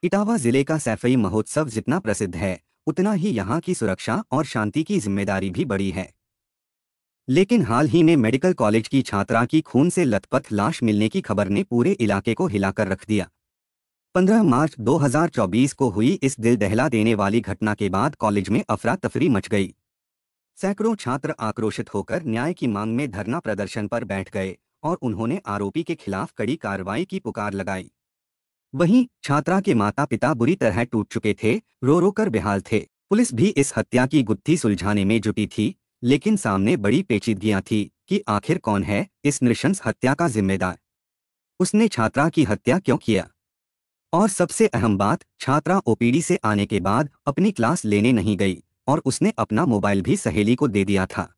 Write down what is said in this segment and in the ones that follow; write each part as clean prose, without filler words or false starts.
इटावा जिले का सैफई महोत्सव जितना प्रसिद्ध है, उतना ही यहाँ की सुरक्षा और शांति की जिम्मेदारी भी बड़ी है। लेकिन हाल ही में मेडिकल कॉलेज की छात्रा की खून से लथपथ लाश मिलने की खबर ने पूरे इलाके को हिलाकर रख दिया। 15 मार्च 2024 को हुई इस दिल दहला देने वाली घटना के बाद कॉलेज में अफरा तफरी मच गई। सैकड़ों छात्र आक्रोशित होकर न्याय की मांग में धरना प्रदर्शन पर बैठ गए और उन्होंने आरोपी के खिलाफ कड़ी कार्रवाई की पुकार लगाई। वहीं छात्रा के माता पिता बुरी तरह टूट चुके थे, रो रो कर बेहाल थे। पुलिस भी इस हत्या की गुत्थी सुलझाने में जुटी थी, लेकिन सामने बड़ी पेचीदगियां थी कि आखिर कौन है इस नृशंस हत्या का जिम्मेदार। उसने छात्रा की हत्या क्यों किया? और सबसे अहम बात, छात्रा ओपीडी से आने के बाद अपनी क्लास लेने नहीं गई और उसने अपना मोबाइल भी सहेली को दे दिया था।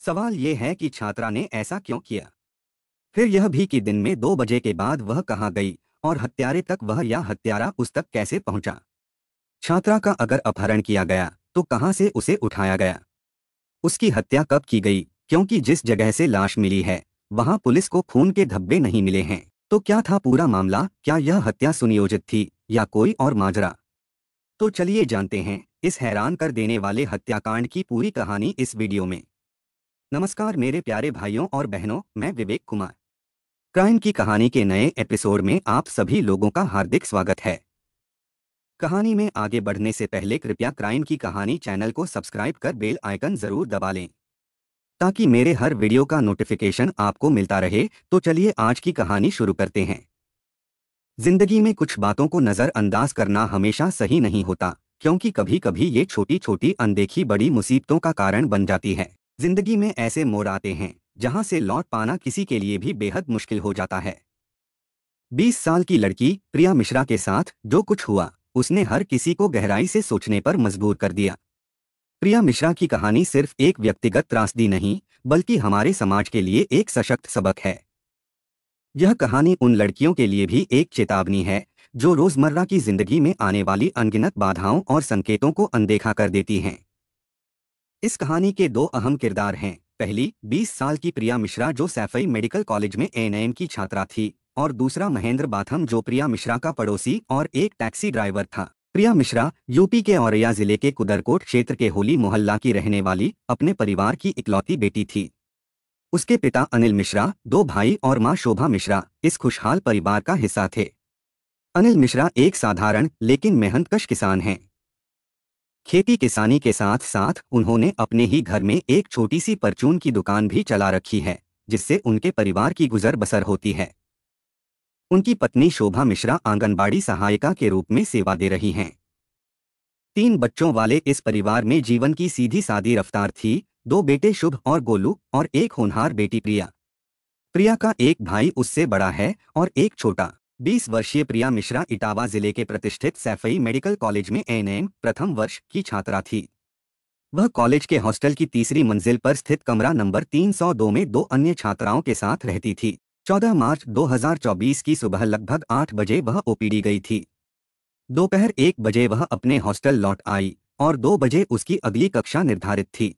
सवाल ये है कि छात्रा ने ऐसा क्यों किया? फिर यह भी कि दिन में 2 बजे के बाद वह कहाँ गई और हत्यारे तक वह या हत्यारा उस तक कैसे पहुंचा? छात्रा का अगर अपहरण किया गया तो कहां से उसे उठाया गया? उसकी हत्या कब की गई? क्योंकि जिस जगह से लाश मिली है वहां पुलिस को खून के धब्बे नहीं मिले हैं। तो क्या था पूरा मामला? क्या यह हत्या सुनियोजित थी या कोई और माजरा? तो चलिए जानते हैं इस हैरान कर देने वाले हत्याकांड की पूरी कहानी इस वीडियो में। नमस्कार मेरे प्यारे भाइयों और बहनों, मैं विवेक कुमार। क्राइम की कहानी के नए एपिसोड में आप सभी लोगों का हार्दिक स्वागत है। कहानी में आगे बढ़ने से पहले कृपया क्राइम की कहानी चैनल को सब्सक्राइब कर बेल आइकन जरूर दबा लें ताकि मेरे हर वीडियो का नोटिफिकेशन आपको मिलता रहे। तो चलिए आज की कहानी शुरू करते हैं। जिंदगी में कुछ बातों को नज़रअंदाज करना हमेशा सही नहीं होता, क्योंकि कभी कभी ये छोटी छोटी अनदेखी बड़ी मुसीबतों का कारण बन जाती है। जिंदगी में ऐसे मोड़ आते हैं जहां से लौट पाना किसी के लिए भी बेहद मुश्किल हो जाता है। 20 साल की लड़की प्रिया मिश्रा के साथ जो कुछ हुआ उसने हर किसी को गहराई से सोचने पर मजबूर कर दिया। प्रिया मिश्रा की कहानी सिर्फ एक व्यक्तिगत त्रासदी नहीं, बल्कि हमारे समाज के लिए एक सशक्त सबक है। यह कहानी उन लड़कियों के लिए भी एक चेतावनी है जो रोजमर्रा की जिंदगी में आने वाली अनगिनत बाधाओं और संकेतों को अनदेखा कर देती हैं। इस कहानी के 2 अहम किरदार हैं। पहली 20 साल की प्रिया मिश्रा जो सैफई मेडिकल कॉलेज में एएनएम की छात्रा थी, और दूसरा महेंद्र बाथम जो प्रिया मिश्रा का पड़ोसी और एक टैक्सी ड्राइवर था। प्रिया मिश्रा यूपी के औरैया जिले के कुदरकोट क्षेत्र के होली मोहल्ला की रहने वाली अपने परिवार की इकलौती बेटी थी। उसके पिता अनिल मिश्रा, 2 भाई और मां शोभा मिश्रा इस खुशहाल परिवार का हिस्सा थे। अनिल मिश्रा एक साधारण लेकिन मेहनतकश किसान हैं। खेती किसानी के साथ साथ उन्होंने अपने ही घर में एक छोटी सी परचून की दुकान भी चला रखी है, जिससे उनके परिवार की गुजर बसर होती है। उनकी पत्नी शोभा मिश्रा आंगनबाड़ी सहायिका के रूप में सेवा दे रही हैं। 3 बच्चों वाले इस परिवार में जीवन की सीधी सादी रफ्तार थी। 2 बेटे शुभ और गोलू और एक होनहार बेटी प्रिया। प्रिया का एक भाई उससे बड़ा है और एक छोटा। 20 वर्षीय प्रिया मिश्रा इटावा जिले के प्रतिष्ठित सैफई मेडिकल कॉलेज में एएनएम प्रथम वर्ष की छात्रा थी। वह कॉलेज के हॉस्टल की तीसरी मंजिल पर स्थित कमरा नंबर 302 में 2 अन्य छात्राओं के साथ रहती थी। 14 मार्च 2024 की सुबह लगभग 8 बजे वह ओपीडी गई थी। दोपहर 1 बजे वह अपने हॉस्टल लौट आई और 2 बजे उसकी अगली कक्षा निर्धारित थी।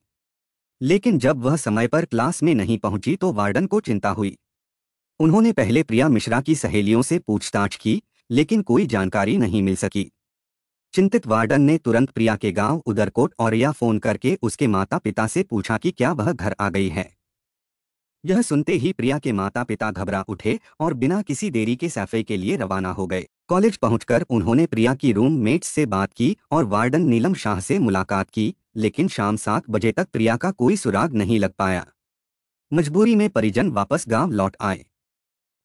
लेकिन जब वह समय पर क्लास में नहीं पहुंची तो वार्डन को चिंता हुई। उन्होंने पहले प्रिया मिश्रा की सहेलियों से पूछताछ की, लेकिन कोई जानकारी नहीं मिल सकी। चिंतित वार्डन ने तुरंत प्रिया के गांव उदरकोट औरैया फोन करके उसके माता पिता से पूछा कि क्या वह घर आ गई है। यह सुनते ही प्रिया के माता पिता घबरा उठे और बिना किसी देरी के सैफई के लिए रवाना हो गए। कॉलेज पहुंचकर उन्होंने प्रिया की रूममेट्स से बात की और वार्डन नीलम शाह से मुलाकात की, लेकिन शाम 7 बजे तक प्रिया का कोई सुराग नहीं लग पाया। मजबूरी में परिजन वापस गांव लौट आए।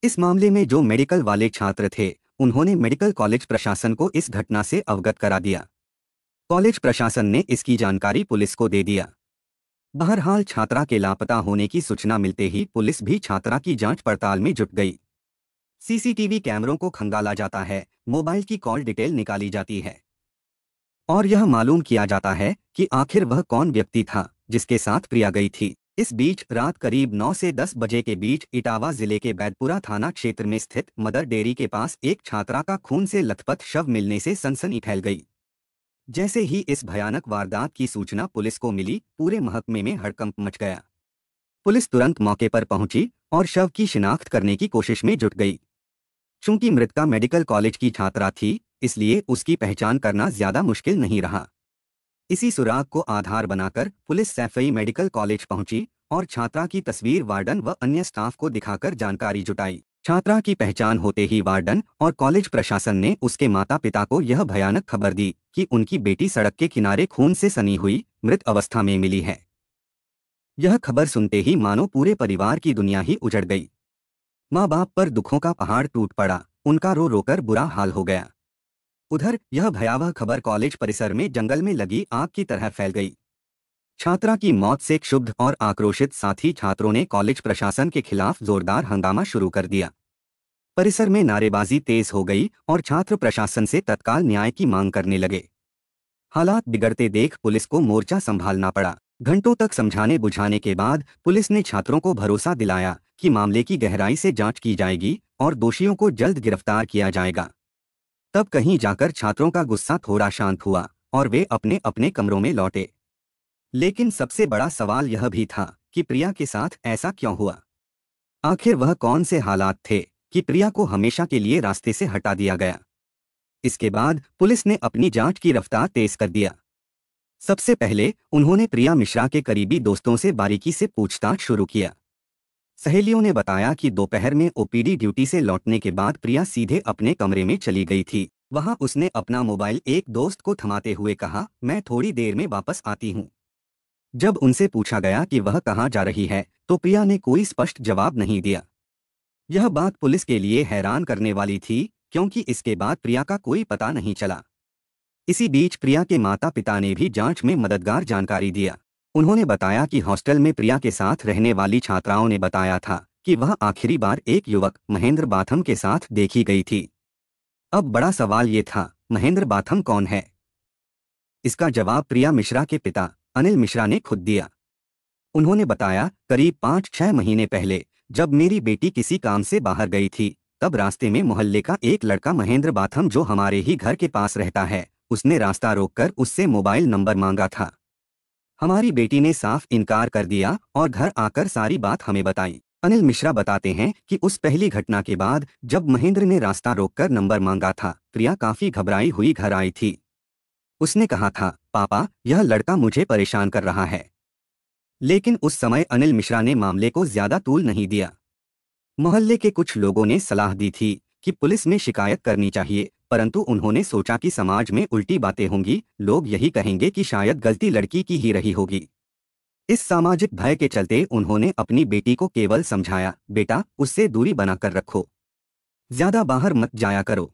इस मामले में जो मेडिकल वाले छात्र थे, उन्होंने मेडिकल कॉलेज प्रशासन को इस घटना से अवगत करा दिया। कॉलेज प्रशासन ने इसकी जानकारी पुलिस को दे दिया। बहरहाल छात्रा के लापता होने की सूचना मिलते ही पुलिस भी छात्रा की जांच पड़ताल में जुट गई। सीसीटीवी कैमरों को खंगाला जाता है, मोबाइल की कॉल डिटेल निकाली जाती है और यह मालूम किया जाता है कि आखिर वह कौन व्यक्ति था जिसके साथ प्रिया गई थी। इस बीच रात करीब 9 से 10 बजे के बीच इटावा जिले के बैदपुरा थाना क्षेत्र में स्थित मदर डेयरी के पास एक छात्रा का खून से लथपथ शव मिलने से सनसनी फैल गई। जैसे ही इस भयानक वारदात की सूचना पुलिस को मिली, पूरे महकमे में हड़कंप मच गया। पुलिस तुरंत मौके पर पहुंची और शव की शिनाख्त करने की कोशिश में जुट गई। चूंकि मृतका मेडिकल कॉलेज की छात्रा थी, इसलिए उसकी पहचान करना ज्यादा मुश्किल नहीं रहा। इसी सुराग को आधार बनाकर पुलिस सैफई मेडिकल कॉलेज पहुंची और छात्रा की तस्वीर वार्डन व अन्य स्टाफ को दिखाकर जानकारी जुटाई। छात्रा की पहचान होते ही वार्डन और कॉलेज प्रशासन ने उसके माता पिता को यह भयानक खबर दी कि उनकी बेटी सड़क के किनारे खून से सनी हुई मृत अवस्था में मिली है। यह खबर सुनते ही मानो पूरे परिवार की दुनिया ही उजड़ गई। माँ बाप पर दुखों का पहाड़ टूट पड़ा, उनका रो रोकर बुरा हाल हो गया। उधर यह भयावह खबर कॉलेज परिसर में जंगल में लगी आग की तरह फैल गई। छात्रा की मौत से क्षुब्ध और आक्रोशित साथी छात्रों ने कॉलेज प्रशासन के खिलाफ जोरदार हंगामा शुरू कर दिया। परिसर में नारेबाजी तेज हो गई और छात्र प्रशासन से तत्काल न्याय की मांग करने लगे। हालात बिगड़ते देख पुलिस को मोर्चा संभालना पड़ा। घंटों तक समझाने बुझाने के बाद पुलिस ने छात्रों को भरोसा दिलाया कि मामले की गहराई से जांच की जाएगी और दोषियों को जल्द गिरफ्तार किया जाएगा। तब कहीं जाकर छात्रों का गुस्सा थोड़ा शांत हुआ और वे अपने अपने कमरों में लौटे। लेकिन सबसे बड़ा सवाल यह भी था कि प्रिया के साथ ऐसा क्यों हुआ। आखिर वह कौन से हालात थे कि प्रिया को हमेशा के लिए रास्ते से हटा दिया गया। इसके बाद पुलिस ने अपनी जांच की रफ्तार तेज कर दिया। सबसे पहले उन्होंने प्रिया मिश्रा के करीबी दोस्तों से बारीकी से पूछताछ शुरू किया। सहेलियों ने बताया कि दोपहर में ओपीडी ड्यूटी से लौटने के बाद प्रिया सीधे अपने कमरे में चली गई थी। वहां उसने अपना मोबाइल एक दोस्त को थमाते हुए कहा, मैं थोड़ी देर में वापस आती हूं। जब उनसे पूछा गया कि वह कहां जा रही है तो प्रिया ने कोई स्पष्ट जवाब नहीं दिया। यह बात पुलिस के लिए हैरान करने वाली थी, क्योंकि इसके बाद प्रिया का कोई पता नहीं चला। इसी बीच प्रिया के माता पिता ने भी जांच में मददगार जानकारी दिया। उन्होंने बताया कि हॉस्टल में प्रिया के साथ रहने वाली छात्राओं ने बताया था कि वह आखिरी बार एक युवक महेंद्र बाथम के साथ देखी गई थी। अब बड़ा सवाल ये था, महेंद्र बाथम कौन है? इसका जवाब प्रिया मिश्रा के पिता अनिल मिश्रा ने खुद दिया। उन्होंने बताया, करीब 5-6 महीने पहले जब मेरी बेटी किसी काम से बाहर गई थी, तब रास्ते में मोहल्ले का एक लड़का महेंद्र बाथम जो हमारे ही घर के पास रहता है, उसने रास्ता रोककर उससे मोबाइल नंबर मांगा था। हमारी बेटी ने साफ इनकार कर दिया और घर आकर सारी बात हमें बताई। अनिल मिश्रा बताते हैं कि उस पहली घटना के बाद जब महेंद्र ने रास्ता रोककर नंबर मांगा था, प्रिया काफी घबराई हुई घर आई थी। उसने कहा था, पापा यह लड़का मुझे परेशान कर रहा है। लेकिन उस समय अनिल मिश्रा ने मामले को ज्यादा तूल नहीं दिया। मोहल्ले के कुछ लोगों ने सलाह दी थी कि पुलिस में शिकायत करनी चाहिए, परंतु उन्होंने सोचा कि समाज में उल्टी बातें होंगी, लोग यही कहेंगे कि शायद गलती लड़की की ही रही होगी। इस सामाजिक भय के चलते उन्होंने अपनी बेटी को केवल समझाया, बेटा उससे दूरी बनाकर रखो, ज्यादा बाहर मत जाया करो।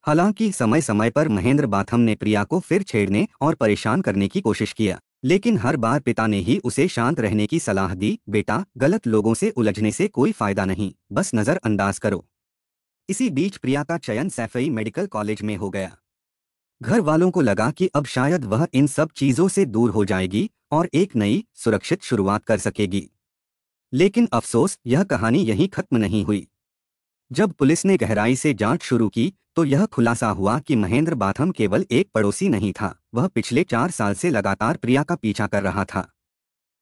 हालांकि समय समय पर महेंद्र बाथम ने प्रिया को फिर छेड़ने और परेशान करने की कोशिश किया, लेकिन हर बार पिता ने ही उसे शांत रहने की सलाह दी, बेटा गलत लोगों से उलझने से कोई फायदा नहीं, बस नजरअंदाज करो। इसी बीच प्रिया का चयन सैफई मेडिकल कॉलेज में हो गया। घर वालों को लगा कि अब शायद वह इन सब चीजों से दूर हो जाएगी और एक नई सुरक्षित शुरुआत कर सकेगी। लेकिन अफसोस, यह कहानी यहीं खत्म नहीं हुई। जब पुलिस ने गहराई से जांच शुरू की तो यह खुलासा हुआ कि महेंद्र बाथम केवल एक पड़ोसी नहीं था, वह पिछले 4 साल से लगातार प्रिया का पीछा कर रहा था।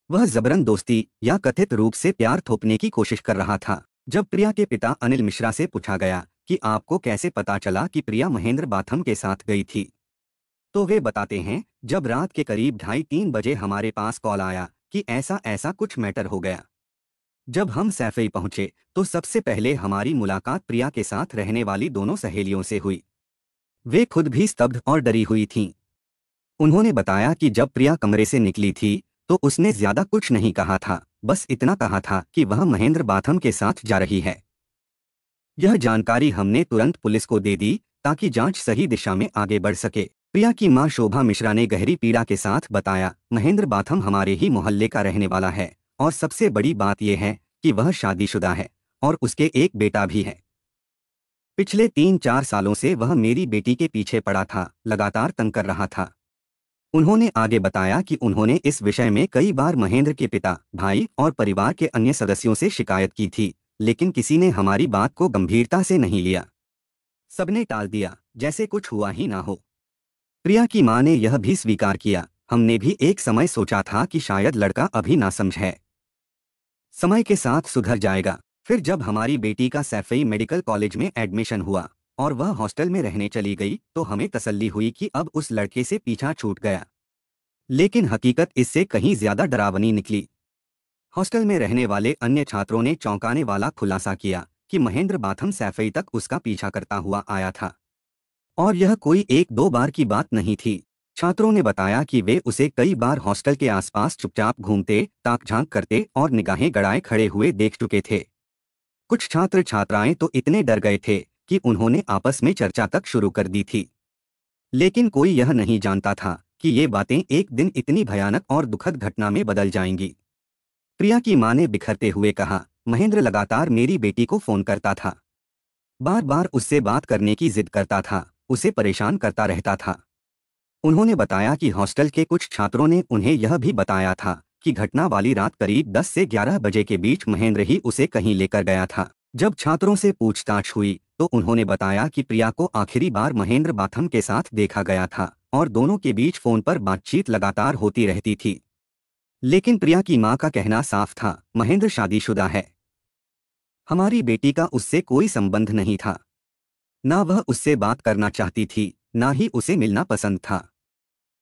वह जबरन दोस्ती या कथित रूप से प्यार थोपने की कोशिश कर रहा था। जब प्रिया के पिता अनिल मिश्रा से पूछा गया कि आपको कैसे पता चला कि प्रिया महेंद्र बाथम के साथ गई थी, तो वे बताते हैं, जब रात के करीब 2:30-3 बजे हमारे पास कॉल आया कि ऐसा ऐसा कुछ मैटर हो गया। जब हम सैफई पहुंचे तो सबसे पहले हमारी मुलाकात प्रिया के साथ रहने वाली दोनों सहेलियों से हुई। वे खुद भी स्तब्ध और डरी हुई थीं। उन्होंने बताया कि जब प्रिया कमरे से निकली थी तो उसने ज्यादा कुछ नहीं कहा था, बस इतना कहा था कि वह महेंद्र बाथम के साथ जा रही है। यह जानकारी हमने तुरंत पुलिस को दे दी ताकि जांच सही दिशा में आगे बढ़ सके। प्रिया की मां शोभा मिश्रा ने गहरी पीड़ा के साथ बताया, महेंद्र बाथम हमारे ही मोहल्ले का रहने वाला है और सबसे बड़ी बात यह है कि वह शादीशुदा है और उसके एक बेटा भी है। पिछले 3-4 सालों से वह मेरी बेटी के पीछे पड़ा था, लगातार तंग कर रहा था। उन्होंने आगे बताया कि उन्होंने इस विषय में कई बार महेंद्र के पिता, भाई और परिवार के अन्य सदस्यों से शिकायत की थी, लेकिन किसी ने हमारी बात को गंभीरता से नहीं लिया। सबने टाल दिया, जैसे कुछ हुआ ही ना हो। प्रिया की मां ने यह भी स्वीकार किया, हमने भी एक समय सोचा था कि शायद लड़का अभी नासमझ है, समय के साथ सुधर जाएगा। फिर जब हमारी बेटी का सैफई मेडिकल कॉलेज में एडमिशन हुआ और वह हॉस्टल में रहने चली गई तो हमें तसल्ली हुई कि अब उस लड़के से पीछा छूट गया। लेकिन हकीकत इससे कहीं ज्यादा डरावनी निकली। हॉस्टल में रहने वाले अन्य छात्रों ने चौंकाने वाला खुलासा किया कि महेंद्र बाथम सैफई तक उसका पीछा करता हुआ आया था। और यह कोई एक दो बार की बात नहीं थी। छात्रों ने बताया कि वे उसे कई बार हॉस्टल के आसपास चुपचाप घूमते, ताक झांक करते और निगाहें गड़ाए खड़े हुए देख चुके थे। कुछ छात्र छात्राएं तो इतने डर गए थे कि उन्होंने आपस में चर्चा तक शुरू कर दी थी। लेकिन कोई यह नहीं जानता था कि ये बातें एक दिन इतनी भयानक और दुखद घटना में बदल जाएंगी। प्रिया की मां ने बिखरते हुए कहा, महेंद्र लगातार मेरी बेटी को फोन करता था, बार बार उससे बात करने की जिद करता था, उसे परेशान करता रहता था। उन्होंने बताया कि हॉस्टल के कुछ छात्रों ने उन्हें यह भी बताया था कि घटना वाली रात करीब 10 से 11 बजे के बीच महेंद्र ही उसे कहीं लेकर गया था। जब छात्रों से पूछताछ हुई तो उन्होंने बताया कि प्रिया को आखिरी बार महेंद्र बाथम के साथ देखा गया था और दोनों के बीच फोन पर बातचीत लगातार होती रहती थी। लेकिन प्रिया की मां का कहना साफ था, महेंद्र शादीशुदा है। हमारी बेटी का उससे कोई संबंध नहीं था। ना वह उससे बात करना चाहती थी, ना ही उसे मिलना पसंद था।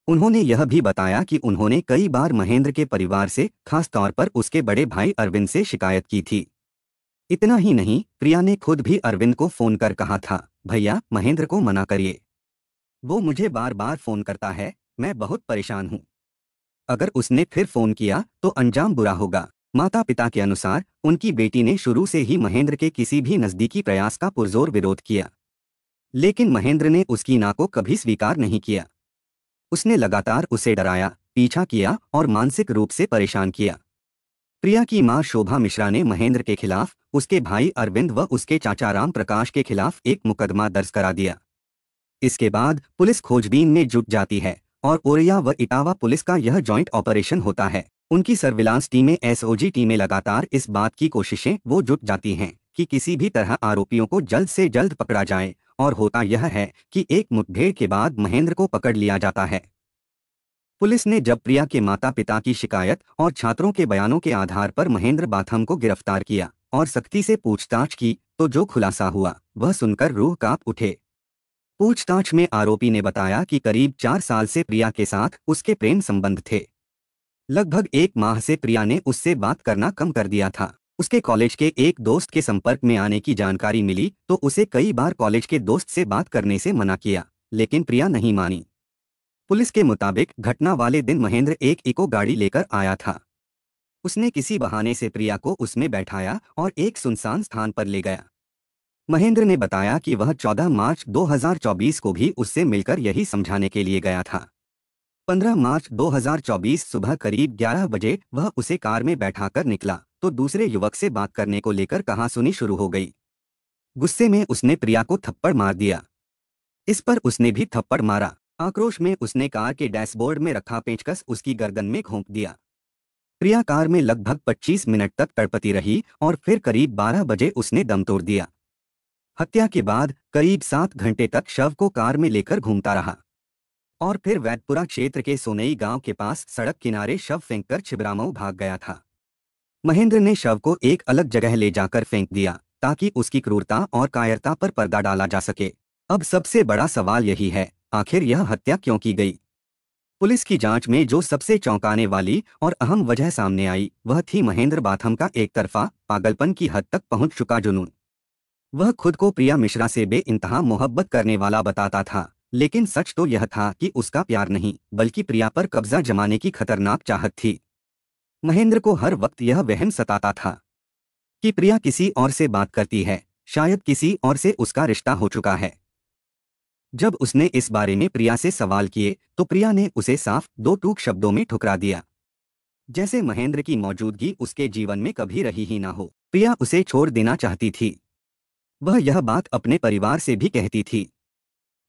उन्होंने यह भी बताया कि उन्होंने कई बार महेंद्र के परिवार से, खास तौर पर उसके बड़े भाई अरविंद से शिकायत की थी। इतना ही नहीं, प्रिया ने खुद भी अरविंद को फोन कर कहा था, भैया महेंद्र को मना करिए, वो मुझे बार बार फोन करता है, मैं बहुत परेशान हूँ। अगर उसने फिर फोन किया तो अंजाम बुरा होगा। माता पिता के अनुसार उनकी बेटी ने शुरू से ही महेंद्र के किसी भी नजदीकी प्रयास का पुरजोर विरोध किया, लेकिन महेंद्र ने उसकी ना को कभी स्वीकार नहीं किया। उसने लगातार उसे डराया, पीछा किया और मानसिक रूप से परेशान किया। प्रिया की मां शोभा मिश्रा ने महेंद्र के खिलाफ, उसके भाई अरविंद व उसके चाचा राम प्रकाश के खिलाफ एक मुकदमा दर्ज करा दिया। इसके बाद पुलिस खोजबीन में जुट जाती है और ओरिया व इटावा पुलिस का यह जॉइंट ऑपरेशन होता है। उनकी सर्विलांस टीमें, एसओजी टीमें लगातार इस बात की कोशिशें वो जुट जाती हैं कि किसी भी तरह आरोपियों को जल्द से जल्द पकड़ा जाए। और होता यह है कि एक मुठभेड़ के बाद महेंद्र को पकड़ लिया जाता है। पुलिस ने जब प्रिया के माता पिता की शिकायत और छात्रों के बयानों के आधार पर महेंद्र बाथम को गिरफ्तार किया और सख्ती से पूछताछ की तो जो खुलासा हुआ वह सुनकर रूह कांप उठे। पूछताछ में आरोपी ने बताया कि करीब 4 साल से प्रिया के साथ उसके प्रेम संबंध थे। लगभग 1 माह से प्रिया ने उससे बात करना कम कर दिया था। उसके कॉलेज के एक दोस्त के संपर्क में आने की जानकारी मिली तो उसे कई बार कॉलेज के दोस्त से बात करने से मना किया, लेकिन प्रिया नहीं मानी। पुलिस के मुताबिक घटना वाले दिन महेंद्र एक इको गाड़ी लेकर आया था। उसने किसी बहाने से प्रिया को उसमें बैठाया और एक सुनसान स्थान पर ले गया। महेंद्र ने बताया कि वह 14 मार्च 2024 को भी उससे मिलकर यही समझाने के लिए गया था। 15 मार्च 2024 सुबह करीब 11 बजे वह उसे कार में बैठाकर निकला तो दूसरे युवक से बात करने को लेकर कहासुनी शुरू हो गई। गुस्से में उसने प्रिया को थप्पड़ मार दिया। इस पर उसने भी थप्पड़ मारा। आक्रोश में उसने कार के डैशबोर्ड में रखा पेचकस उसकी गर्दन में घोंप दिया। प्रिया कार में लगभग 25 मिनट तक तड़पती रही और फिर करीब 12 बजे उसने दम तोड़ दिया। हत्या के बाद करीब 7 घंटे तक शव को कार में लेकर घूमता रहा और फिर वैदपुरा क्षेत्र के सोनई गांव के पास सड़क किनारे शव फेंककर छिबरामऊ भाग गया था। महेंद्र ने शव को एक अलग जगह ले जाकर फेंक दिया ताकि उसकी क्रूरता और कायरता पर पर्दा डाला जा सके। अब सबसे बड़ा सवाल यही है, आखिर यह हत्या क्यों की गई? पुलिस की जांच में जो सबसे चौंकाने वाली और अहम वजह सामने आई वह थी महेंद्र बाथम का एक तरफा, पागलपन की हद तक पहुंच चुका जुनून। वह खुद को प्रिया मिश्रा से बेइंतहा मोहब्बत करने वाला बताता था, लेकिन सच तो यह था कि उसका प्यार नहीं बल्कि प्रिया पर कब्जा जमाने की खतरनाक चाहत थी। महेंद्र को हर वक्त यह वहम सताता था कि प्रिया किसी और से बात करती है, शायद किसी और से उसका रिश्ता हो चुका है। जब उसने इस बारे में प्रिया से सवाल किए तो प्रिया ने उसे साफ 2 टूक शब्दों में ठुकरा दिया, जैसे महेंद्र की मौजूदगी उसके जीवन में कभी रही ही ना हो। प्रिया उसे छोड़ देना चाहती थी। वह यह बात अपने परिवार से भी कहती थी,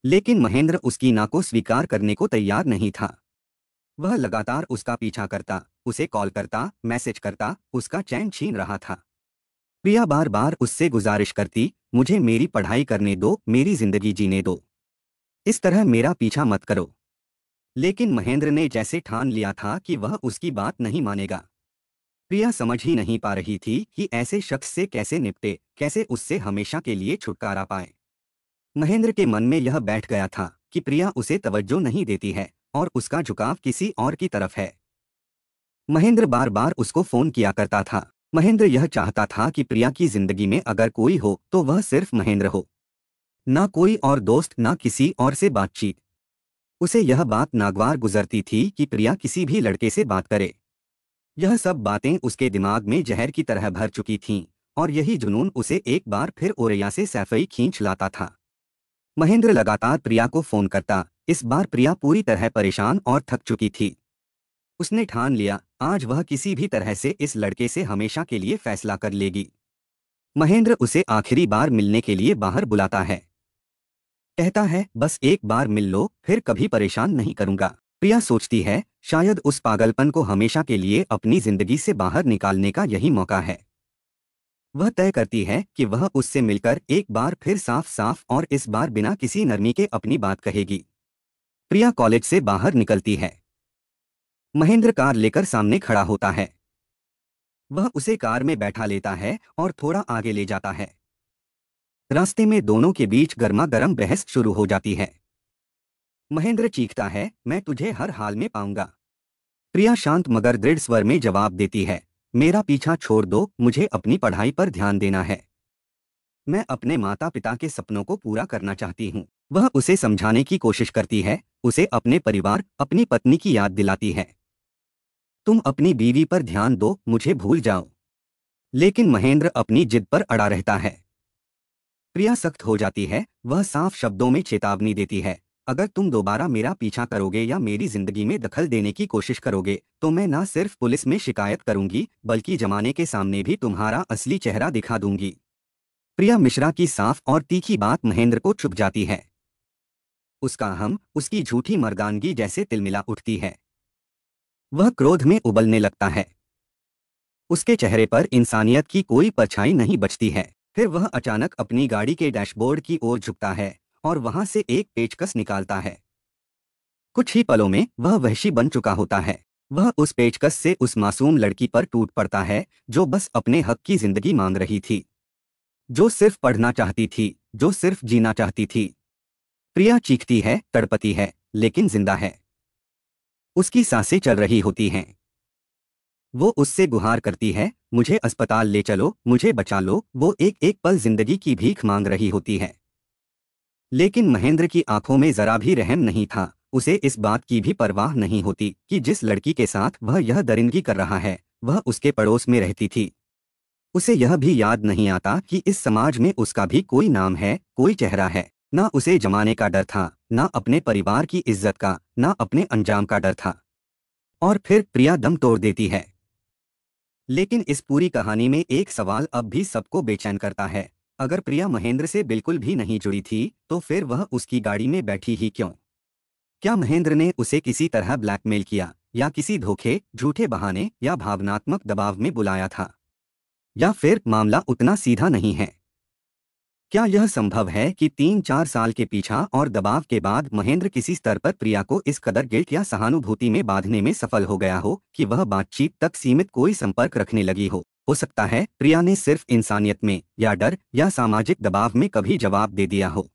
लेकिन महेंद्र उसकी ना को स्वीकार करने को तैयार नहीं था। वह लगातार उसका पीछा करता, उसे कॉल करता, मैसेज करता, उसका चैन छीन रहा था। प्रिया बार बार उससे गुजारिश करती, मुझे मेरी पढ़ाई करने दो, मेरी जिंदगी जीने दो, इस तरह मेरा पीछा मत करो। लेकिन महेंद्र ने जैसे ठान लिया था कि वह उसकी बात नहीं मानेगा। प्रिया समझ ही नहीं पा रही थी कि ऐसे शख्स से कैसे निपटे, कैसे उससे हमेशा के लिए छुटकारा पाए। महेंद्र के मन में यह बैठ गया था कि प्रिया उसे तवज्जो नहीं देती है और उसका झुकाव किसी और की तरफ है। महेंद्र बार बार उसको फोन किया करता था। महेंद्र यह चाहता था कि प्रिया की जिंदगी में अगर कोई हो तो वह सिर्फ महेंद्र हो, ना कोई और दोस्त, ना किसी और से बातचीत। उसे यह बात नागवार गुजरती थी कि प्रिया किसी भी लड़के से बात करे। यह सब बातें उसके दिमाग में जहर की तरह भर चुकी थीं और यही जुनून उसे एक बार फिर ओरैया से सैफई खींच लाता था। महेंद्र लगातार प्रिया को फोन करता। इस बार प्रिया पूरी तरह परेशान और थक चुकी थी। उसने ठान लिया आज वह किसी भी तरह से इस लड़के से हमेशा के लिए फैसला कर लेगी। महेंद्र उसे आखिरी बार मिलने के लिए बाहर बुलाता है। कहता है बस एक बार मिल लो, फिर कभी परेशान नहीं करूंगा। प्रिया सोचती है शायद उस पागलपन को हमेशा के लिए अपनी जिंदगी से बाहर निकालने का यही मौका है। वह तय करती है कि वह उससे मिलकर एक बार फिर साफ साफ और इस बार बिना किसी नरमी के अपनी बात कहेगी। प्रिया कॉलेज से बाहर निकलती है। महेंद्र कार लेकर सामने खड़ा होता है। वह उसे कार में बैठा लेता है और थोड़ा आगे ले जाता है। रास्ते में दोनों के बीच गर्मा गर्म बहस शुरू हो जाती है। महेंद्र चीखता है मैं तुझे हर हाल में पाऊंगा। प्रिया शांत मगर दृढ़ स्वर में जवाब देती है मेरा पीछा छोड़ दो, मुझे अपनी पढ़ाई पर ध्यान देना है। मैं अपने माता पिता के सपनों को पूरा करना चाहती हूँ। वह उसे समझाने की कोशिश करती है, उसे अपने परिवार, अपनी पत्नी की याद दिलाती है। तुम अपनी बीवी पर ध्यान दो, मुझे भूल जाओ। लेकिन महेंद्र अपनी जिद पर अड़ा रहता है। प्रिया सख्त हो जाती है। वह साफ शब्दों में चेतावनी देती है अगर तुम दोबारा मेरा पीछा करोगे या मेरी जिंदगी में दखल देने की कोशिश करोगे तो मैं न सिर्फ पुलिस में शिकायत करूंगी बल्कि जमाने के सामने भी तुम्हारा असली चेहरा दिखा दूंगी। प्रिया मिश्रा की साफ और तीखी बात महेंद्र को चुभ जाती है। उसका हम, उसकी झूठी मर्दानगी जैसे तिलमिला उठती है। वह क्रोध में उबलने लगता है। उसके चेहरे पर इंसानियत की कोई परछाई नहीं बचती है। फिर वह अचानक अपनी गाड़ी के डैशबोर्ड की ओर झुकता है और वहां से एक पेचकस निकालता है। कुछ ही पलों में वह वहशी बन चुका होता है। वह उस पेचकस से उस मासूम लड़की पर टूट पड़ता है जो बस अपने हक की जिंदगी मांग रही थी, जो सिर्फ पढ़ना चाहती थी, जो सिर्फ जीना चाहती थी। प्रिया चीखती है, तड़पती है, लेकिन जिंदा है। उसकी सांसें चल रही होती हैं। वो उससे गुहार करती है मुझे अस्पताल ले चलो, मुझे बचा लो। वो एक एक पल जिंदगी की भीख मांग रही होती है। लेकिन महेंद्र की आंखों में जरा भी रहम नहीं था। उसे इस बात की भी परवाह नहीं होती कि जिस लड़की के साथ वह यह दरिंदगी कर रहा है वह उसके पड़ोस में रहती थी। उसे यह भी याद नहीं आता कि इस समाज में उसका भी कोई नाम है, कोई चेहरा है। ना उसे जमाने का डर था, ना अपने परिवार की इज्जत का, ना अपने अंजाम का डर था। और फिर प्रिया दम तोड़ देती है। लेकिन इस पूरी कहानी में एक सवाल अब भी सबको बेचैन करता है। अगर प्रिया महेंद्र से बिल्कुल भी नहीं जुड़ी थी तो फिर वह उसकी गाड़ी में बैठी ही क्यों? क्या महेंद्र ने उसे किसी तरह ब्लैकमेल किया या किसी धोखे, झूठे बहाने या भावनात्मक दबाव में बुलाया था? या फिर मामला उतना सीधा नहीं है? क्या यह संभव है कि 3-4 साल के पीछा और दबाव के बाद महेंद्र किसी स्तर पर प्रिया को इस कदर गिल्ट या सहानुभूति में बांधने में सफल हो गया हो कि वह बातचीत तक सीमित कोई संपर्क रखने लगी हो? हो सकता है प्रिया ने सिर्फ इंसानियत में या डर या सामाजिक दबाव में कभी जवाब दे दिया हो,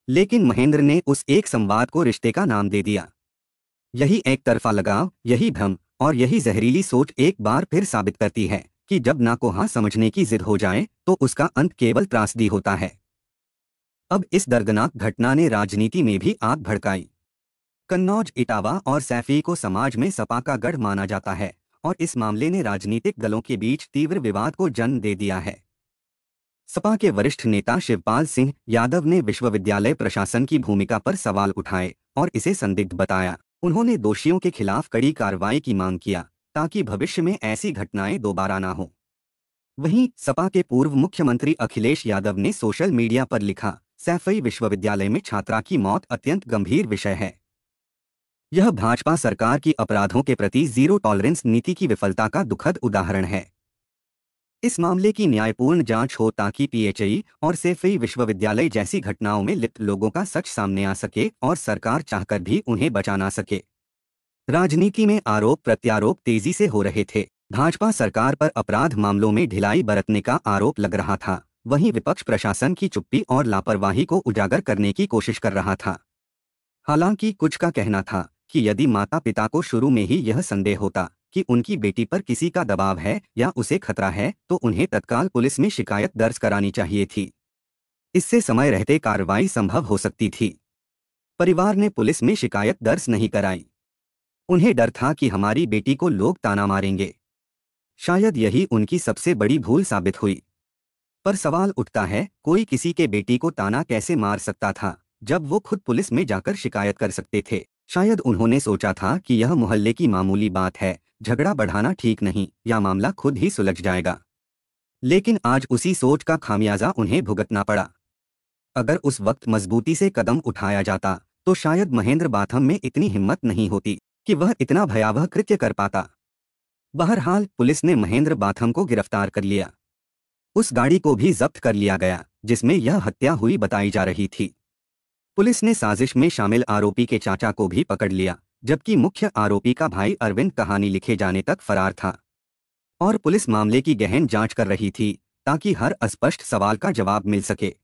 लेकिन महेंद्र ने उस एक संवाद को रिश्ते का नाम दे दिया। यही एक तरफा लगाव, यही भ्रम और यही जहरीली सोच एक बार फिर साबित करती है कि जब ना को हाँ समझने की जिद हो जाए तो उसका अंत केवल त्रासदी होता है। अब इस दर्दनाक घटना ने राजनीति में भी आग भड़काई। कन्नौज, इटावा और सैफी को समाज में सपा का गढ़ माना जाता है और इस मामले ने राजनीतिक दलों के बीच तीव्र विवाद को जन्म दे दिया है। सपा के वरिष्ठ नेता शिवपाल सिंह यादव ने विश्वविद्यालय प्रशासन की भूमिका पर सवाल उठाए और इसे संदिग्ध बताया। उन्होंने दोषियों के खिलाफ कड़ी कार्रवाई की मांग किया ताकि भविष्य में ऐसी घटनाएं दोबारा ना हो। वहीं सपा के पूर्व मुख्यमंत्री अखिलेश यादव ने सोशल मीडिया पर लिखा, सैफई विश्वविद्यालय में छात्रा की मौत अत्यंत गंभीर विषय है। यह भाजपा सरकार की अपराधों के प्रति जीरो टॉलरेंस नीति की विफलता का दुखद उदाहरण है। इस मामले की न्यायपूर्ण जांच हो ताकि पीएचई और सैफई विश्वविद्यालय जैसी घटनाओं में लिप्त लोगों का सच सामने आ सके और सरकार चाहकर भी उन्हें बचा ना सके। राजनीति में आरोप प्रत्यारोप तेजी से हो रहे थे। भाजपा सरकार पर अपराध मामलों में ढिलाई बरतने का आरोप लग रहा था वहीं विपक्ष प्रशासन की चुप्पी और लापरवाही को उजागर करने की कोशिश कर रहा था। हालांकि कुछ का कहना था कि यदि माता पिता को शुरू में ही यह संदेह होता कि उनकी बेटी पर किसी का दबाव है या उसे खतरा है, तो उन्हें तत्काल पुलिस में शिकायत दर्ज करानी चाहिए थी। इससे समय रहते कार्रवाई संभव हो सकती थी। परिवार ने पुलिस में शिकायत दर्ज नहीं कराई। उन्हें डर था कि हमारी बेटी को लोग ताना मारेंगे। शायद यही उनकी सबसे बड़ी भूल साबित हुई। पर सवाल उठता है, कोई किसी के बेटी को ताना कैसे मार सकता था जब वो खुद पुलिस में जाकर शिकायत कर सकते थे? शायद उन्होंने सोचा था कि यह मोहल्ले की मामूली बात है, झगड़ा बढ़ाना ठीक नहीं, या मामला खुद ही सुलझ जाएगा। लेकिन आज उसी सोच का खामियाजा उन्हें भुगतना पड़ा। अगर उस वक्त मजबूती से कदम उठाया जाता तो शायद महेंद्र बाथम में इतनी हिम्मत नहीं होती कि वह इतना भयावह कृत्य कर पाता। बहरहाल पुलिस ने महेंद्र बाथम को गिरफ्तार कर लिया। उस गाड़ी को भी जब्त कर लिया गया जिसमें यह हत्या हुई बताई जा रही थी। पुलिस ने साजिश में शामिल आरोपी के चाचा को भी पकड़ लिया, जबकि मुख्य आरोपी का भाई अरविंद कहानी लिखे जाने तक फरार था। और पुलिस मामले की गहन जांच कर रही थी ताकि हर अस्पष्ट सवाल का जवाब मिल सके।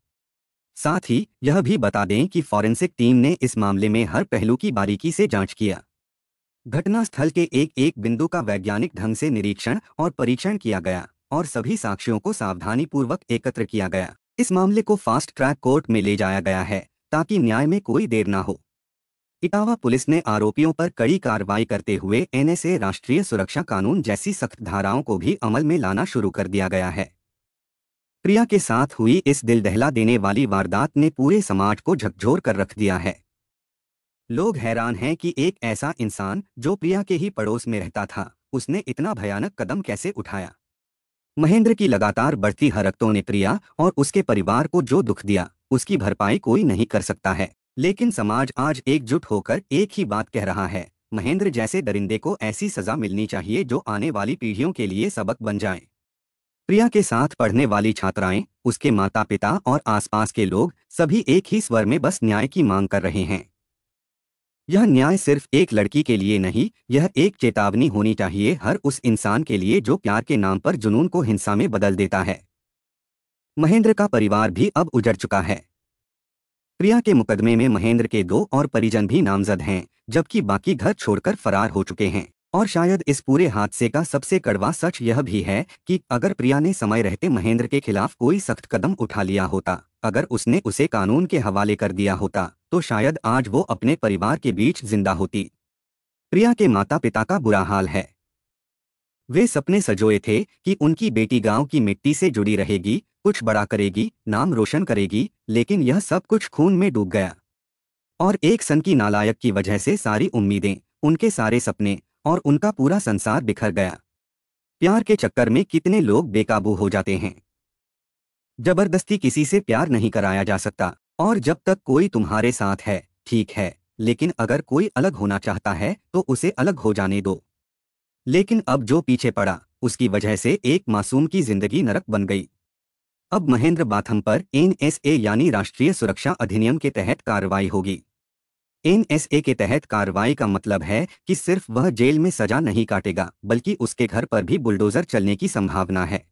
साथ ही यह भी बता दें कि फॉरेंसिक टीम ने इस मामले में हर पहलू की बारीकी से जांच किया। घटनास्थल के एक एक बिंदु का वैज्ञानिक ढंग से निरीक्षण और परीक्षण किया गया और सभी साक्ष्यों को सावधानीपूर्वक एकत्र किया गया। इस मामले को फास्ट ट्रैक कोर्ट में ले जाया गया है ताकि न्याय में कोई देर ना हो। इटावा पुलिस ने आरोपियों पर कड़ी कार्रवाई करते हुए एनएसए राष्ट्रीय सुरक्षा कानून जैसी सख्त धाराओं को भी अमल में लाना शुरू कर दिया गया है। प्रिया के साथ हुई इस दिल दहला देने वाली वारदात ने पूरे समाज को झकझोर कर रख दिया है। लोग हैरान हैं कि एक ऐसा इंसान जो प्रिया के ही पड़ोस में रहता था, उसने इतना भयानक कदम कैसे उठाया। महेंद्र की लगातार बढ़ती हरकतों ने प्रिया और उसके परिवार को जो दुख दिया, उसकी भरपाई कोई नहीं कर सकता है। लेकिन समाज आज एकजुट होकर एक ही बात कह रहा है, महेंद्र जैसे दरिंदे को ऐसी सजा मिलनी चाहिए जो आने वाली पीढ़ियों के लिए सबक बन जाए। प्रिया के साथ पढ़ने वाली छात्राएं, उसके माता पिता और आसपास के लोग सभी एक ही स्वर में बस न्याय की मांग कर रहे हैं। यह न्याय सिर्फ एक लड़की के लिए नहीं, यह एक चेतावनी होनी चाहिए हर उस इंसान के लिए जो प्यार के नाम पर जुनून को हिंसा में बदल देता है। महेंद्र का परिवार भी अब उजड़ चुका है। प्रिया के मुकदमे में महेंद्र के 2 और परिजन भी नामजद हैं, जबकि बाकी घर छोड़कर फरार हो चुके हैं। और शायद इस पूरे हादसे का सबसे कड़वा सच यह भी है कि अगर प्रिया ने समय रहते महेंद्र के खिलाफ कोई सख्त कदम उठा लिया होता, अगर उसने उसे कानून के हवाले कर दिया होता, तो शायद आज वो अपने परिवार के बीच जिंदा होती। प्रिया के माता पिता का बुरा हाल है। वे सपने सजोए थे कि उनकी बेटी गांव की मिट्टी से जुड़ी रहेगी, कुछ बड़ा करेगी, नाम रोशन करेगी, लेकिन यह सब कुछ खून में डूब गया। और एक सन की नालायक की वजह से सारी उम्मीदें, उनके सारे सपने और उनका पूरा संसार बिखर गया। प्यार के चक्कर में कितने लोग बेकाबू हो जाते हैं। जबरदस्ती किसी से प्यार नहीं कराया जा सकता, और जब तक कोई तुम्हारे साथ है ठीक है, लेकिन अगर कोई अलग होना चाहता है तो उसे अलग हो जाने दो। लेकिन अब जो पीछे पड़ा, उसकी वजह से एक मासूम की जिंदगी नरक बन गई। अब महेंद्र बाथम पर एनएसए यानी राष्ट्रीय सुरक्षा अधिनियम के तहत कार्रवाई होगी। एनएसए के तहत कार्रवाई का मतलब है कि सिर्फ वह जेल में सजा नहीं काटेगा, बल्कि उसके घर पर भी बुलडोजर चलने की संभावना है।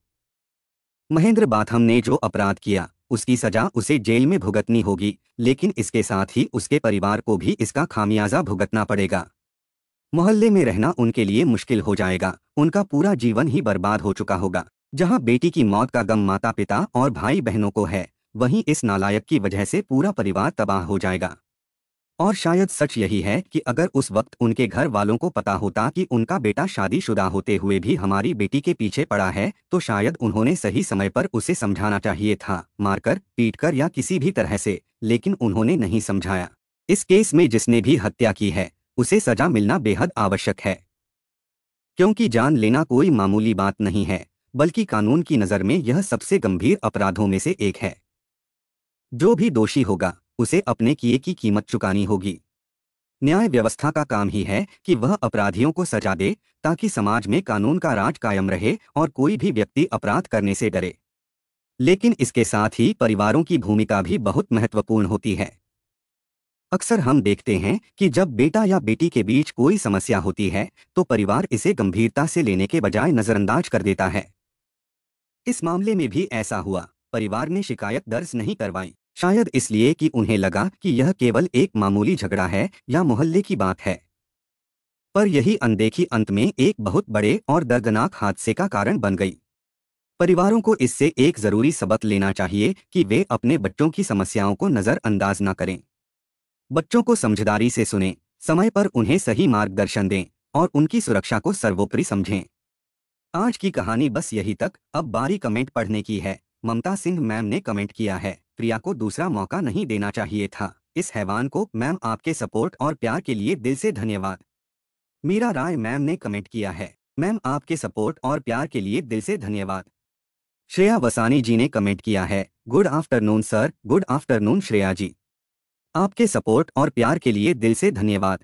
महेंद्र बाथम ने जो अपराध किया, उसकी सजा उसे जेल में भुगतनी होगी, लेकिन इसके साथ ही उसके परिवार को भी इसका खामियाजा भुगतना पड़ेगा। मोहल्ले में रहना उनके लिए मुश्किल हो जाएगा, उनका पूरा जीवन ही बर्बाद हो चुका होगा। जहां बेटी की मौत का गम माता पिता और भाई बहनों को है, वहीं इस नालायक की वजह से पूरा परिवार तबाह हो जाएगा। और शायद सच यही है कि अगर उस वक्त उनके घर वालों को पता होता कि उनका बेटा शादीशुदा होते हुए भी हमारी बेटी के पीछे पड़ा है, तो शायद उन्होंने सही समय पर उसे समझाना चाहिए था, मारकर, पीटकर या किसी भी तरह से, लेकिन उन्होंने नहीं समझाया। इस केस में जिसने भी हत्या की है, उसे सजा मिलना बेहद आवश्यक है, क्योंकि जान लेना कोई मामूली बात नहीं है, बल्कि कानून की नज़र में यह सबसे गंभीर अपराधों में से एक है। जो भी दोषी होगा, उसे अपने किए की कीमत चुकानी होगी। न्याय व्यवस्था का काम ही है कि वह अपराधियों को सजा दे, ताकि समाज में कानून का राज कायम रहे और कोई भी व्यक्ति अपराध करने से डरे। लेकिन इसके साथ ही परिवारों की भूमिका भी बहुत महत्वपूर्ण होती है। अक्सर हम देखते हैं कि जब बेटा या बेटी के बीच कोई समस्या होती है, तो परिवार इसे गंभीरता से लेने के बजाय नज़रअंदाज कर देता है। इस मामले में भी ऐसा हुआ। परिवार ने शिकायत दर्ज नहीं करवाई। शायद इसलिए कि उन्हें लगा कि यह केवल एक मामूली झगड़ा है या मोहल्ले की बात है। पर यही अनदेखी अंत में एक बहुत बड़े और दर्दनाक हादसे का कारण बन गई। परिवारों को इससे एक जरूरी सबक लेना चाहिए कि वे अपने बच्चों की समस्याओं को नजरअंदाज न करें। बच्चों को समझदारी से सुनें, समय पर उन्हें सही मार्गदर्शन दें और उनकी सुरक्षा को सर्वोपरि समझें। आज की कहानी बस यही तक। अब बारी कमेंट पढ़ने की है। ममता सिंह मैम ने कमेंट किया है, प्रिया को दूसरा मौका नहीं देना चाहिए था इस हैवान को। मैम आपके सपोर्ट और प्यार के लिए दिल से धन्यवाद। मीरा राय मैम ने कमेंट किया है, मैम आपके सपोर्ट और प्यार के लिए दिल से धन्यवाद। श्रेया वसानी जी ने कमेंट किया है, good afternoon sir. Good afternoon Shreya ji, आपके सपोर्ट और प्यार के लिए दिल से धन्यवाद।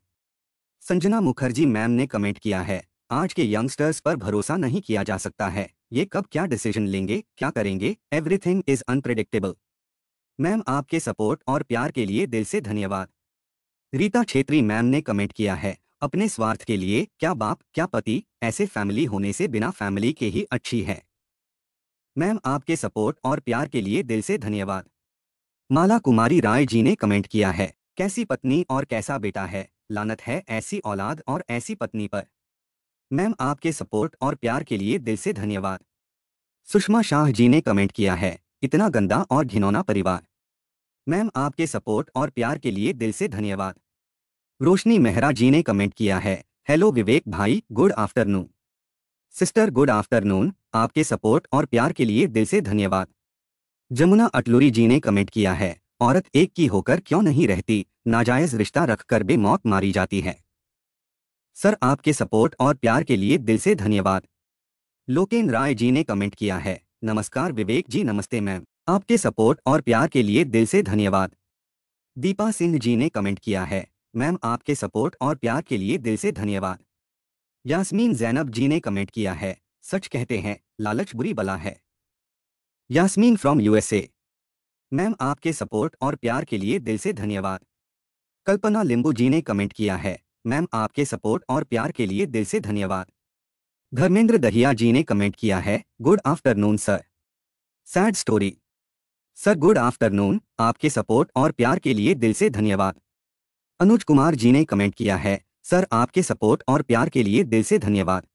संजना मुखर्जी मैम ने कमेंट किया है, आज के यंगस्टर्स पर भरोसा नहीं किया जा सकता है। ये कब क्या डिसीजन लेंगे, क्या करेंगे, एवरीथिंग इज अनप्रेडिक्टेबल। मैम आपके सपोर्ट और प्यार के लिए दिल से धन्यवाद। रीता छेत्री मैम ने कमेंट किया है, अपने स्वार्थ के लिए क्या बाप क्या पति, ऐसे फैमिली होने से बिना फैमिली के ही अच्छी है। मैम आपके सपोर्ट और प्यार के लिए दिल से धन्यवाद। माला कुमारी राय जी ने कमेंट किया है, कैसी पत्नी और कैसा बेटा है, लानत है ऐसी औलाद और ऐसी पत्नी पर। मैम आपके सपोर्ट और प्यार के लिए दिल से धन्यवाद। सुषमा शाह जी ने कमेंट किया है, इतना गंदा और घिनौना परिवार। मैम आपके सपोर्ट और प्यार के लिए दिल से धन्यवाद। रोशनी मेहरा जी ने कमेंट किया है, हेलो विवेक भाई, good afternoon. Sister good afternoon, आपके सपोर्ट और प्यार के लिए दिल से धन्यवाद। जमुना अटलूरी जी ने कमेंट किया है, औरत एक की होकर क्यों नहीं रहती, नाजायज रिश्ता रखकर बेमौत मारी जाती है। सर आपके सपोर्ट और प्यार के लिए दिल से धन्यवाद। लोकेन राय जी ने कमेंट किया है, नमस्कार विवेक जी। नमस्ते मैम, आपके सपोर्ट और प्यार के लिए दिल से धन्यवाद। दीपा सिंह जी ने कमेंट किया है, मैम आपके सपोर्ट और प्यार के लिए दिल से धन्यवाद। यास्मीन जैनब जी ने कमेंट किया है, सच कहते हैं लालच बुरी बला है। यास्मीन फ्रॉम यूएसए, मैम आपके सपोर्ट और प्यार के लिए दिल से धन्यवाद। कल्पना लिंबू जी ने कमेंट किया है, मैम आपके सपोर्ट और प्यार के लिए दिल से धन्यवाद। धर्मेंद्र दहिया जी ने कमेंट किया है, good afternoon sir. Sad story. Sir good afternoon, आपके सपोर्ट और प्यार के लिए दिल से धन्यवाद। अनुज कुमार जी ने कमेंट किया है, सर आपके सपोर्ट और प्यार के लिए दिल से धन्यवाद।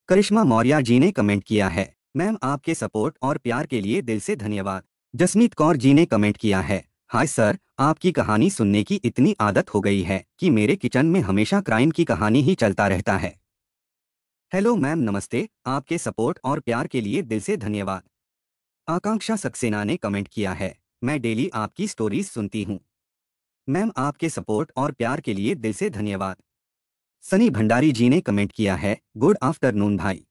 करिश्मा मौर्य जी ने कमेंट किया है, मैम आपके सपोर्ट और प्यार के लिए दिल से धन्यवाद। जसमीत कौर जी ने कमेंट किया है, हाय सर, आपकी कहानी सुनने की इतनी आदत हो गई है कि मेरे किचन में हमेशा क्राइम की कहानी ही चलता रहता है। हेलो मैम नमस्ते, आपके सपोर्ट और प्यार के लिए दिल से धन्यवाद। आकांक्षा सक्सेना ने कमेंट किया है, मैं डेली आपकी स्टोरीज सुनती हूँ। मैम आपके सपोर्ट और प्यार के लिए दिल से धन्यवाद। सनी भंडारी जी ने कमेंट किया है, गुड आफ्टरनून भाई।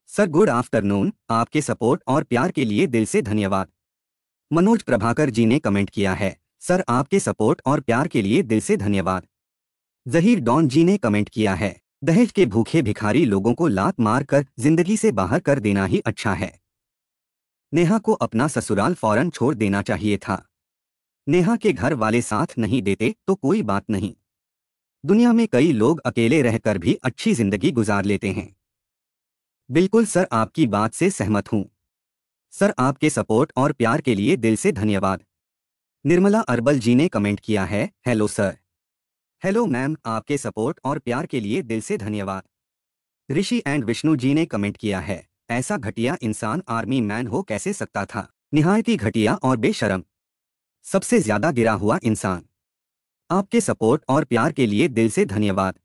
सर गुड आफ्टरनून, आपके सपोर्ट और प्यार के लिए दिल से धन्यवाद। मनोज प्रभाकर जी ने कमेंट किया है, सर आपके सपोर्ट और प्यार के लिए दिल से धन्यवाद। जहीर डॉन जी ने कमेंट किया है, दहेज के भूखे भिखारी लोगों को लात मार कर जिंदगी से बाहर कर देना ही अच्छा है। नेहा को अपना ससुराल फौरन छोड़ देना चाहिए था। नेहा के घर वाले साथ नहीं देते तो कोई बात नहीं। दुनिया में कई लोग अकेले रहकर भी अच्छी जिंदगी गुजार लेते हैं। बिल्कुल सर, आपकी बात से सहमत हूं। सर आपके सपोर्ट और प्यार के लिए दिल से धन्यवाद। निर्मला अरबल जी ने कमेंट किया है, हेलो सर। हेलो मैम, आपके सपोर्ट और प्यार के लिए दिल से धन्यवाद। ऋषि एंड विष्णु जी ने कमेंट किया है, ऐसा घटिया इंसान आर्मी मैन हो कैसे सकता था, निहायत ही घटिया और बेशर्म, सबसे ज्यादा गिरा हुआ इंसान। आपके सपोर्ट और प्यार के लिए दिल से धन्यवाद।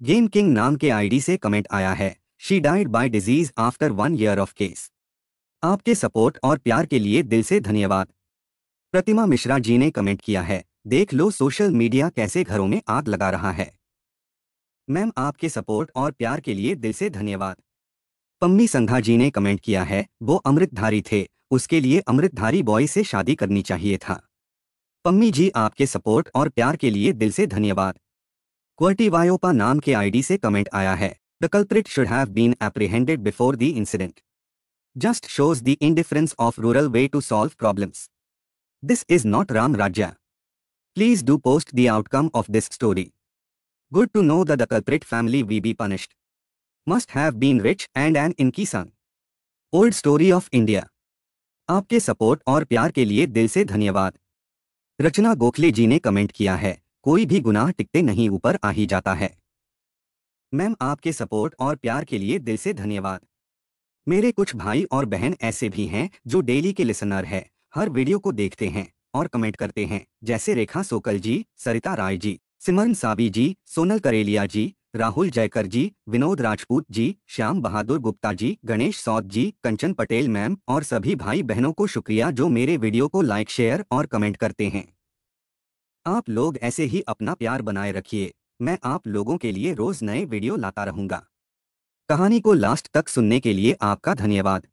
गेम किंग नाम के आईडी से कमेंट आया है, she died by disease after 1 year of case. आपके सपोर्ट और प्यार के लिए दिल से धन्यवाद। प्रतिमा मिश्रा जी ने कमेंट किया है, देख लो सोशल मीडिया कैसे घरों में आग लगा रहा है। मैम आपके सपोर्ट और प्यार के लिए दिल से धन्यवाद। पम्मी संघा जी ने कमेंट किया है, वो अमृतधारी थे, उसके लिए अमृतधारी बॉय से शादी करनी चाहिए था। पम्मी जी आपके सपोर्ट और प्यार के लिए दिल से धन्यवाद। क्वर्टीवायोपा नाम के आईडी से कमेंट आया है, the culprit should have been apprehended before the incident. Just shows the indifference of rural way to solve problems. This is not Ram Rajya. Please do post the outcome of this story. Good to know the culprit family we be punished. Must have been rich and an inky son. Old story of India. आपके support और प्यार के लिए दिल से धन्यवाद। रचना गोखले जी ने comment किया है, कोई भी गुनाह टिकते नहीं, ऊपर आ ही जाता है। मैम, आपके सपोर्ट और प्यार के लिए दिल से धन्यवाद। मेरे कुछ भाई और बहन ऐसे भी हैं जो डेली के लिसनर है, हर वीडियो को देखते हैं और कमेंट करते हैं, जैसे रेखा सोकल जी, सरिता राय जी, सिमरन सावी जी, सोनल करेलिया जी, राहुल जयकर जी, विनोद राजपूत जी, श्याम बहादुर गुप्ता जी, गणेश सौद जी, कंचन पटेल मैम और सभी भाई बहनों को शुक्रिया जो मेरे वीडियो को लाइक, शेयर और कमेंट करते हैं। आप लोग ऐसे ही अपना प्यार बनाए रखिए। मैं आप लोगों के लिए रोज नए वीडियो लाता रहूंगा। कहानी को लास्ट तक सुनने के लिए आपका धन्यवाद।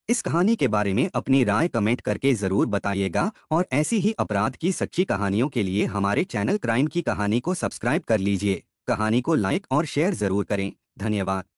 इस कहानी के बारे में अपनी राय कमेंट करके ज़रूर बताइएगा और ऐसी ही अपराध की सच्ची कहानियों के लिए हमारे चैनल क्राइम की कहानी को सब्सक्राइब कर लीजिए। कहानी को लाइक और शेयर ज़रूर करें। धन्यवाद।